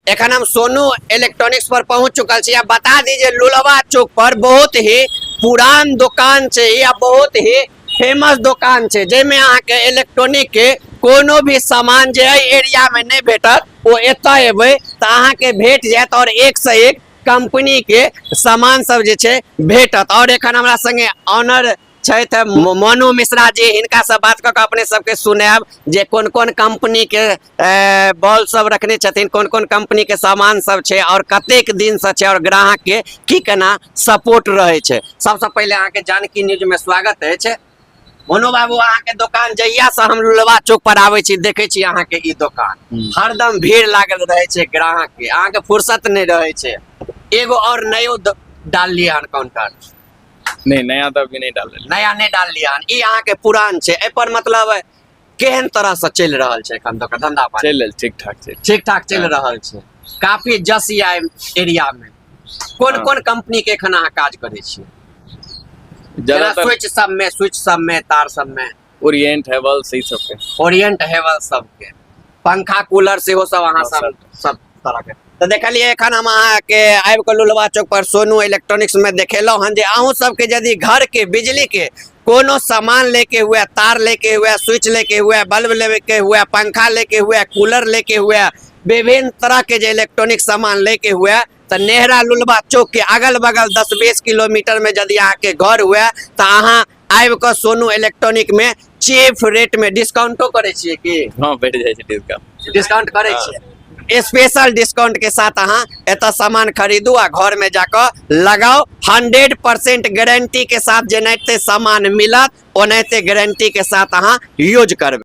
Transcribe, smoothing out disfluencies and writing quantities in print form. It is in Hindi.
एखन हम सोनू इलेक्ट्रॉनिक्स पर पहुंच चुकल छी। बता दीजिए लुलवा चौक पर बहुत ही पुरान दुकान है या बहुत ही फेमस दुकान है जेमे अहाँ के इलेक्ट्रॉनिक के कोनो भी सामान जे एरिया में नहीं भेटत वो एतय एबे तो अहाँ के भेट जात और एक से एक कंपनी के सामान सब जे छे भेटत। और एखन हमरा संगे ऑनर मनु मिश्रा जी, हिनका से बात कर अपने सबके सुनाब जे कौन कौन कंपनी के बॉल सब रखने छथिन, कौन कौन कंपनी के सामान सब छे और कतेक दिन से छे और ग्राहक के की केना सपोर्ट रहे छे। सबसे पहले अहाँ के जानकी न्यूज में स्वागत है। मनु बाबू, अहाँ के दुकान जहिया से हम लुलवा चौक पर आवे छी देखे छी अहाँ के ई दुकान हरदम भीड़ लागल रहे छे ग्राहक के, अहाँ के फुर्सत नहीं रहे छे। एगो और नयो डाल लिया हन काउंटर? नहीं, नया तो अभी नहीं डाल रहे। नया नहीं डाल लिया हन, ई अहाँ के पुरान छे। ए पर मतलब केहन तरह से चल रहल छे एखन तक धंधा पानी? चल ठीक ठाक छे, ठीक ठाक चल रहल छे। काफी जस या एरिया में कौन कौन कंपनी के एखन अहाँ काज करे छी? ज्यादातर स्विच सब में तार सब में ओरिएंट हेवल्स ई सब के, ओरिएंट हेवल्स सब के, पंखा कूलर से हो सब अहाँ सब तरह के। तो देखलिए एखन हम अहाँ के आबि के लुलवा चौक पर सोनू इलेक्ट्रॉनिक्स में देखेलो हन जे अहूँ सबके यदि घर के बिजली के कोनो सामान लेके हुए, तार लेके हुए, स्विच लेके हुए, बल्ब लेके हुए, पंखा लेके हुए, कूलर लेके हुए, विभिन्न तरह के जो इलेक्ट्रॉनिक सामान लेके हुए तो नेहरा लुलवा चौक के अगल बगल 10-20 किलोमीटर में यदि अहाँ के घर हुए तो अहाँ आबि के सोनू इलेक्ट्रॉनिक में चीफ रेट में डिस्काउंटो करे छिए की? हाँ, बैठ जाए छे डिस्काउंट करे छिए। स्पेशल डिस्काउंट के साथ अहाँ एता सामान खरीदू आ घर में जाकर लगाओ। 100% गारंटी के साथ जेनाते सामान मिलत ओनाते गारंटी के साथ अहाँ यूज करबे।